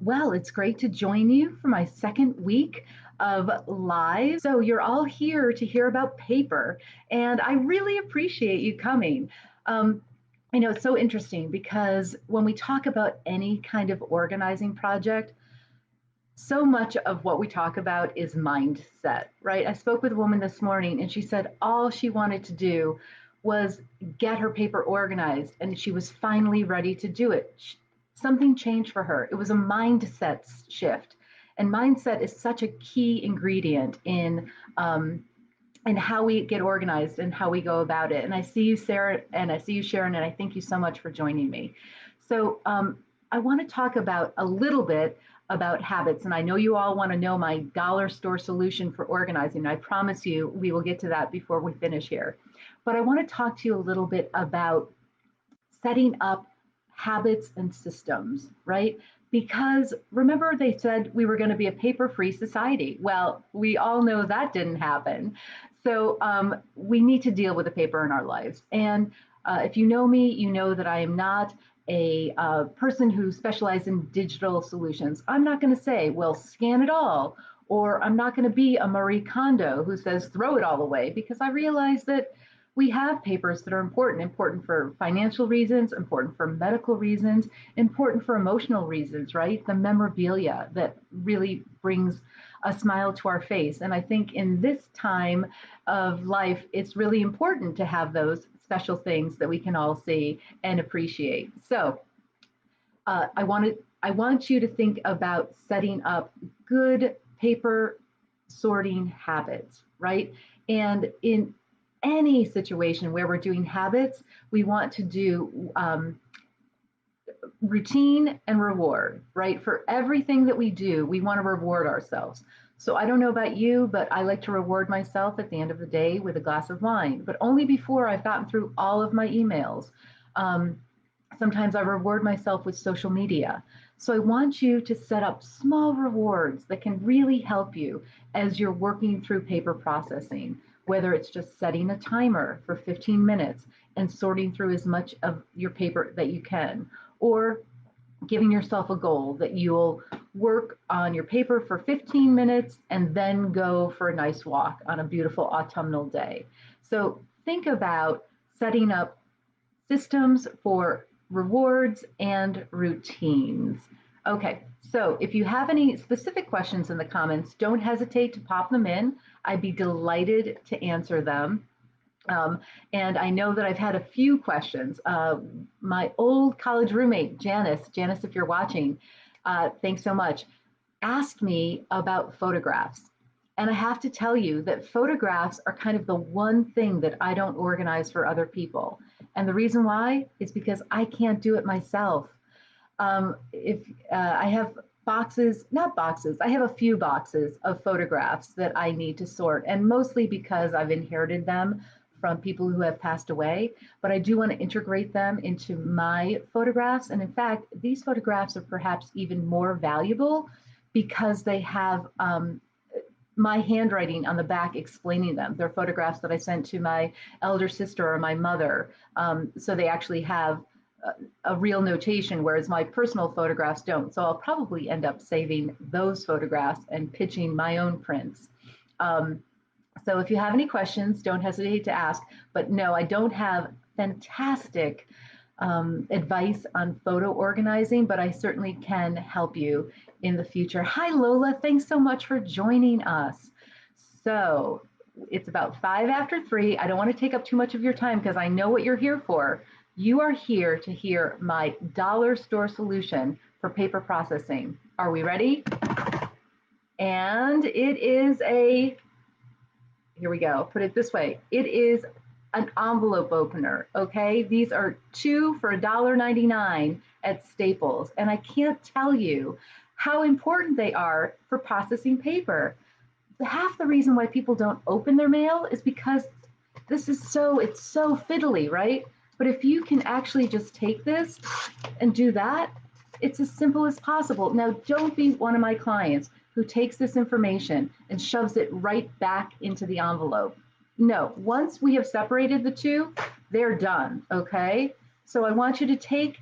Well, it's great to join you for my second week of live. So, you're all here to hear about paper, and I really appreciate you coming. Um, it's so interesting because when we talk about any kind of organizing project, so much of what we talk about is mindset, right? I spoke with a woman this morning and she said all she wanted to do was get her paper organized and she was finally ready to do it. Something changed for her. It was a mindset shift. And mindset is such a key ingredient in how we get organized and how we go about it. And I see you, Sarah, and I see you, Sharon, and I thank you so much for joining me. So I want to talk about a little bit about habits. And I know you all want to know my dollar store solution for organizing. I promise you we will get to that before we finish here. But I want to talk to you a little bit about setting up habits and systems, right? Because remember, they said we were going to be a paper free society. Well, we all know that didn't happen. So we need to deal with the paper in our lives. And if you know me, you know that I am not a person who specializes in digital solutions. I'm not going to say, well, scan it all, or I'm not going to be a Marie Kondo who says throw it all away, because I realize that we have papers that are important for financial reasons, important for medical reasons, important for emotional reasons, right? The memorabilia that really brings a smile to our face. And I think in this time of life, it's really important to have those special things that we can all see and appreciate. So I want you to think about setting up good paper sorting habits, right? And in any situation where we're doing habits, we want to do routine and reward, right? For everything that we do, we want to reward ourselves. So I don't know about you, but I like to reward myself at the end of the day with a glass of wine, but only before I've gotten through all of my emails. Um, Sometimes I reward myself with social media. So I want you to set up small rewards that can really help you as you're working through paper processing, whether it's just setting a timer for 15 minutes and sorting through as much of your paper that you can, or giving yourself a goal that you'll work on your paper for 15 minutes and then go for a nice walk on a beautiful autumnal day. So think about setting up systems for rewards and routines. Okay, so if you have any specific questions in the comments, don't hesitate to pop them in. I'd be delighted to answer them. And I know that I've had a few questions. My old college roommate, Janice, if you're watching, thanks so much, asked me about photographs. And I have to tell you that photographs are kind of the one thing that I don't organize for other people. And the reason why is because I can't do it myself. If I have boxes, not boxes, I have a few boxes of photographs that I need to sort, and mostly because I've inherited them from people who have passed away, but I do want to integrate them into my photographs. And in fact, these photographs are perhaps even more valuable because they have my handwriting on the back explaining them. They're photographs that I sent to my elder sister or my mother. So they actually have a real notation, whereas my personal photographs don't. So I'll probably end up saving those photographs and pitching my own prints. So if you have any questions, don't hesitate to ask. But no, I don't have fantastic advice on photo organizing, but I certainly can help you in the future. Hi, Lola. Thanks so much for joining us. So it's about 3:05. I don't want to take up too much of your time because I know what you're here for. You are here to hear my dollar store solution for paper processing. Are we ready? And it is here we go, put it this way. It is an envelope opener, okay? These are two for $1.99 at Staples. And I can't tell you how important they are for processing paper. Half the reason why people don't open their mail is because it's so fiddly, right? But if you can actually just take this and do that, it's as simple as possible. Now, don't be one of my clients who takes this information and shoves it right back into the envelope. No, once we have separated the two, they're done, okay? So I want you to take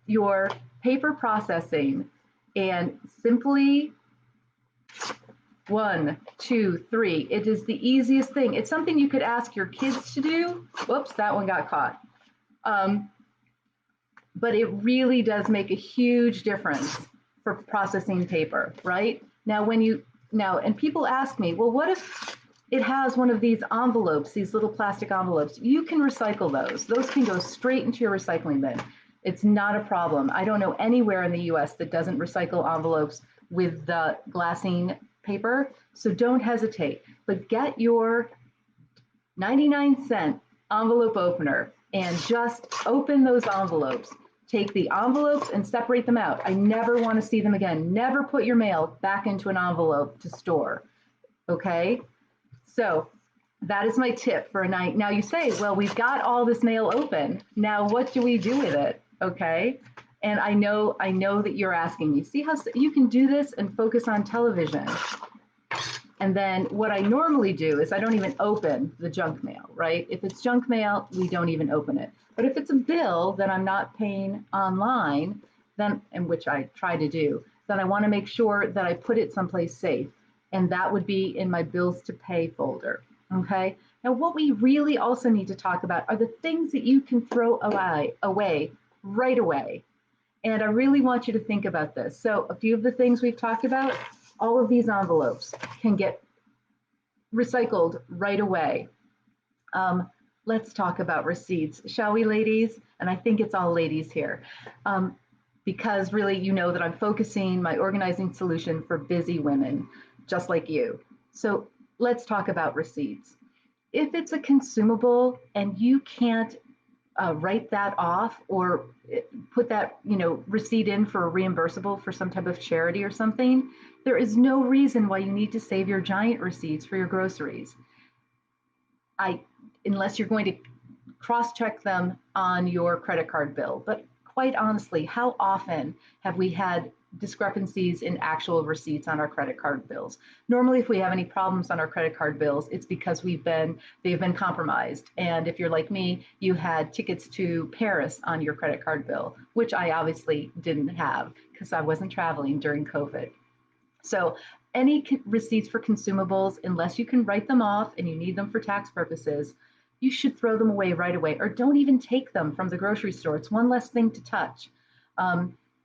your paper processing And simply 1, 2, 3. It is the easiest thing. It's something you could ask your kids to do. Whoops, that one got caught. But it really does make a huge difference for processing paper, right? And people ask me, well, what if it has one of these envelopes, these little plastic envelopes? You can recycle those. Those can go straight into your recycling bin. It's not a problem. I don't know anywhere in the US that doesn't recycle envelopes with the glassine paper. So don't hesitate, but get your 99-cent envelope opener and just open those envelopes. Take the envelopes and separate them out. I never want to see them again. Never put your mail back into an envelope to store. Okay? So that is my tip for a night. Now you say, well, we've got all this mail open. Now what do we do with it? Okay? And I know that you're asking me, see how you can do this and focus on television. And then what I normally do is I don't even open the junk mail, right? If it's junk mail, we don't even open it. But if it's a bill that I'm not paying online, then, and which I try to do, then I want to make sure that I put it someplace safe. And that would be in my bills to pay folder. Okay. Now, what we really also need to talk about are the things that you can throw away right away. And I really want you to think about this. So a few of the things we've talked about, all of these envelopes can get recycled right away. Let's talk about receipts, shall we, ladies? And I think it's all ladies here, because really, you know that I'm focusing my organizing solution for busy women, just like you. So let's talk about receipts. If it's a consumable and you can't write that off or put that receipt in for a reimbursable for some type of charity or something, there is no reason why you need to save your giant receipts for your groceries. Unless you're going to cross-check them on your credit card bill. But quite honestly, how often have we had discrepancies in actual receipts on our credit card bills? Normally, if we have any problems on our credit card bills, it's because they've been compromised. And if you're like me, you had tickets to Paris on your credit card bill, which I obviously didn't have because I wasn't traveling during COVID. So any receipts for consumables, unless you can write them off and you need them for tax purposes, you should throw them away right away, or don't even take them from the grocery store. It's one less thing to touch.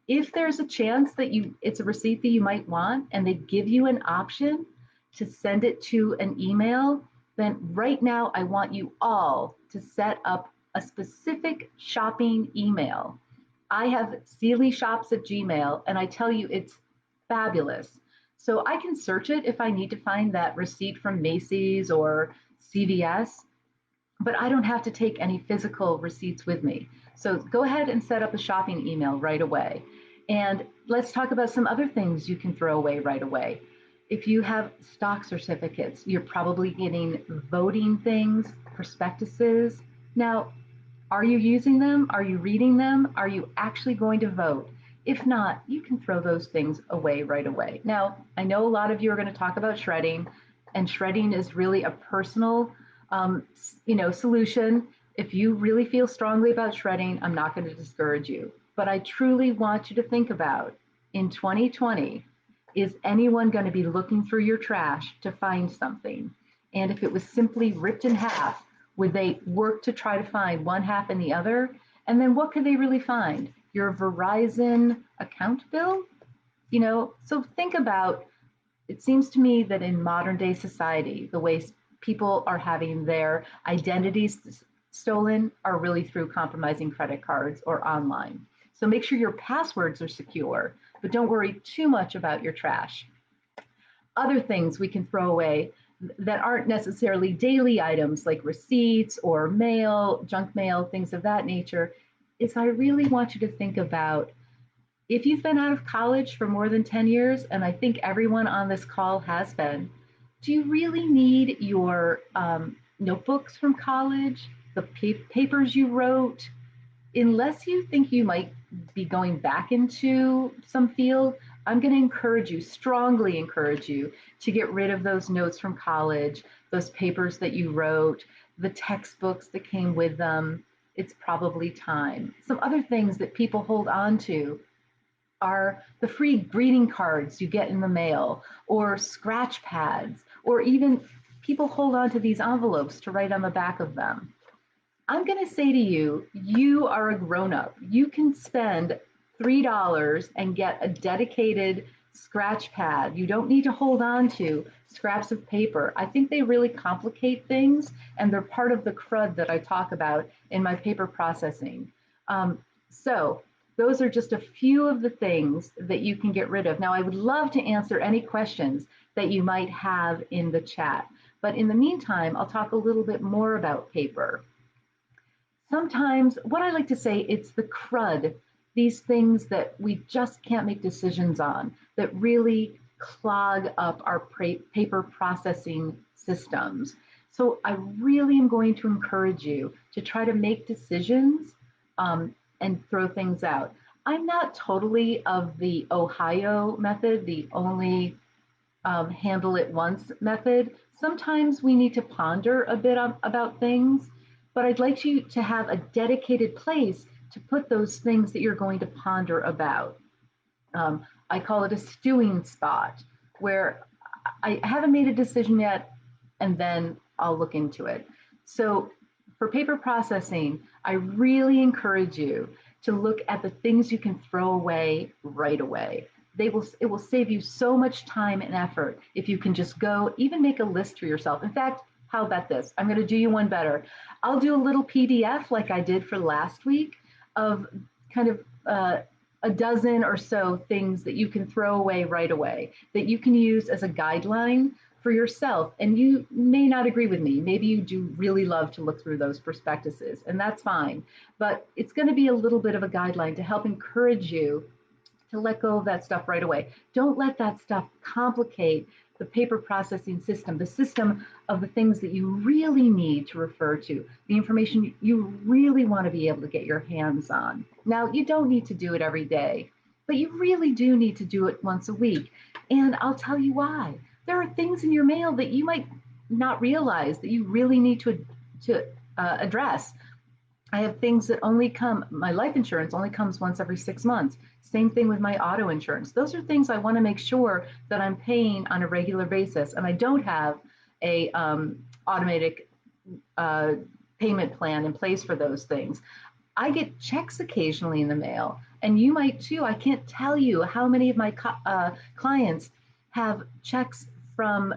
If there's a chance that it's a receipt that you might want and they give you an option to send it to an email, then right now I want you all to set up a specific shopping email. I have C.Lee shops at Gmail, and I tell you it's fabulous. So I can search it if I need to find that receipt from Macy's or CVS, but I don't have to take any physical receipts with me. So go ahead and set up a shopping email right away. And let's talk about some other things you can throw away right away. If you have stock certificates, you're probably getting voting things, prospectuses. Now, are you using them? Are you reading them? Are you actually going to vote? If not, you can throw those things away right away. Now, I know a lot of you are going to talk about shredding, and shredding is really a personal solution. If you really feel strongly about shredding, I'm not going to discourage you. But I truly want you to think about, in 2020, is anyone going to be looking through your trash to find something? And if it was simply ripped in half, would they work to try to find one half and the other? And then what could they really find? Your Verizon account bill? So think about, it seems to me that in modern day society, the way people are having their identities stolen are really through compromising credit cards or online. So make sure your passwords are secure, but don't worry too much about your trash. Other things we can throw away that aren't necessarily daily items like receipts or mail, junk mail, things of that nature, is I really want you to think about, if you've been out of college for more than 10 years, and I think everyone on this call has been, do you really need your notebooks from college, the papers you wrote? Unless you think you might be going back into some field, I'm going to strongly encourage you to get rid of those notes from college, those papers that you wrote, the textbooks that came with them. It's probably time. Some other things that people hold on to. are the free greeting cards you get in the mail, or scratch pads, or even people hold on to these envelopes to write on the back of them. I'm going to say to you, you are a grown up. You can spend $3 and get a dedicated scratch pad. You don't need to hold on to scraps of paper. I think they really complicate things, and they're part of the crud that I talk about in my paper processing. So, those are just a few of the things that you can get rid of. Now, I would love to answer any questions that you might have in the chat. But in the meantime, I'll talk a little bit more about paper. Sometimes, what I like to say, it's the crud, these things that we just can't make decisions on, that really clog up our paper processing systems. So I really am going to encourage you to try to make decisions and throw things out. I'm not totally of the Ohio method, the only handle it once method. Sometimes we need to ponder a bit about things, but I'd like you to have a dedicated place to put those things that you're going to ponder about. I call it a stewing spot, where I haven't made a decision yet, and then I'll look into it. So for paper processing, I really encourage you to look at the things you can throw away right away. It will save you so much time and effort if you can just go, even make a list for yourself. In fact, how about this? I'm going to do you one better. I'll do a little PDF like I did for last week of kind of a dozen or so things that you can throw away right away, that you can use as a guideline for yourself. And you may not agree with me. Maybe you do really love to look through those prospectuses, and that's fine. But it's going to be a little bit of a guideline to help encourage you to let go of that stuff right away. Don't let that stuff complicate the paper processing system, the system of the things that you really need to refer to, the information you really want to be able to get your hands on. Now, you don't need to do it every day, but you really do need to do it once a week. And I'll tell you why. There are things in your mail that you might not realize that you really need to address. I have things that only come, my life insurance only comes once every 6 months. Same thing with my auto insurance. Those are things I want to make sure that I'm paying on a regular basis. And I don't have a automatic payment plan in place for those things. I get checks occasionally in the mail, and you might too. I can't tell you how many of my clients have checks from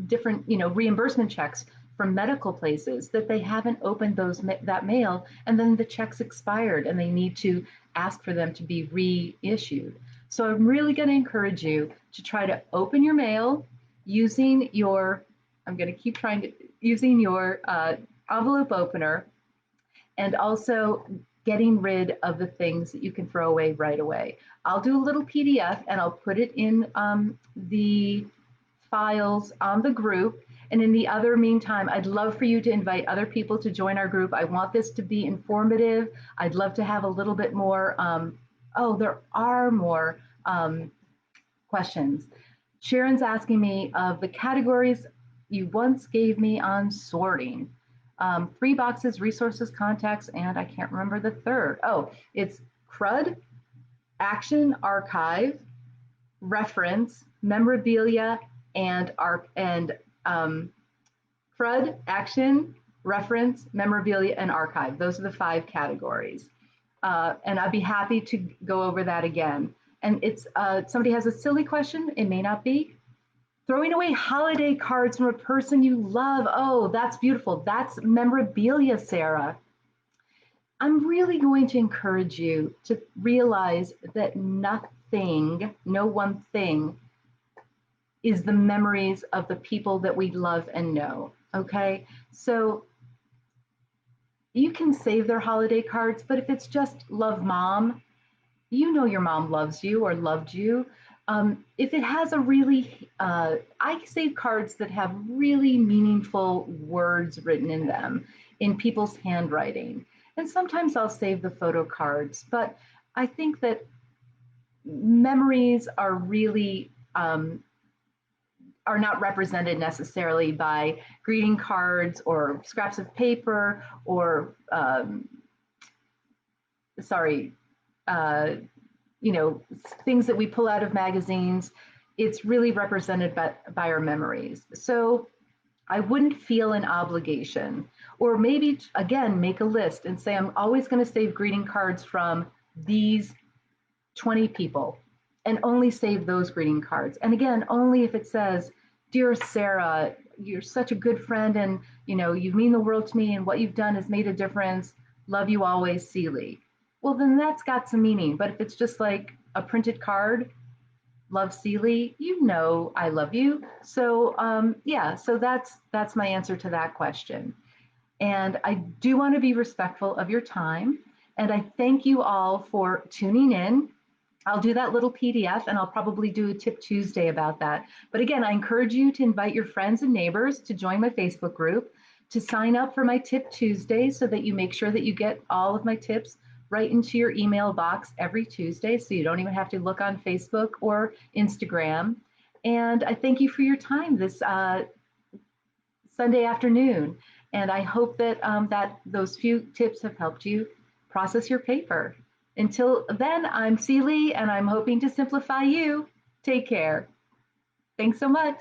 different, reimbursement checks from medical places that they haven't opened that mail, and then the checks expired and they need to ask for them to be reissued. So I'm really going to encourage you to try to open your mail using your, I'm going to keep trying to, using your envelope opener, and also getting rid of the things that you can throw away right away. I'll do a little PDF and I'll put it in the files on the group. And in the other meantime, I'd love for you to invite other people to join our group. I want this to be informative. I'd love to have a little bit more, there are more questions. Sharon's asking me of the categories you once gave me on sorting. 3 boxes, resources, contacts, and I can't remember the third. Oh, it's CRUD, action, archive, reference, memorabilia, and CRUD, action, reference, memorabilia, and archive. Those are the 5 categories. And I'd be happy to go over that again. And it's somebody has a silly question. It may not be. Throwing away holiday cards from a person you love. Oh, that's beautiful. That's memorabilia, Sarah. I'm really going to encourage you to realize that nothing, no one thing, is the memories of the people that we love and know. Okay, so you can save their holiday cards, but if it's just love mom, you know your mom loves you or loved you. If it has a really, I save cards that have really meaningful words written in them in people's handwriting. And sometimes I'll save the photo cards, but I think that memories are really, are not represented necessarily by greeting cards or scraps of paper or, you know, things that we pull out of magazines. It's really represented by our memories. So I wouldn't feel an obligation. Or maybe, again, make a list and say, I'm always going to save greeting cards from these 20 people and only save those greeting cards. And again, only if it says, Dear Sarah, you're such a good friend and you mean the world to me and what you've done has made a difference. Love you always, C.Lee. Well, then that's got some meaning. But if it's just like a printed card, love C.Lee, I love you. So yeah, so that's my answer to that question. And I do want to be respectful of your time. And I thank you all for tuning in. I'll do that little PDF and I'll probably do a Tip Tuesday about that. But again, I encourage you to invite your friends and neighbors to join my Facebook group, to sign up for my Tip Tuesday so that you make sure that you get all of my tips right into your email box every Tuesday so you don't even have to look on Facebook or Instagram. And I thank you for your time this Sunday afternoon. And I hope that that those few tips have helped you process your paper. Until then, I'm C.Lee, and I'm hoping to simplify you. Take care. Thanks so much.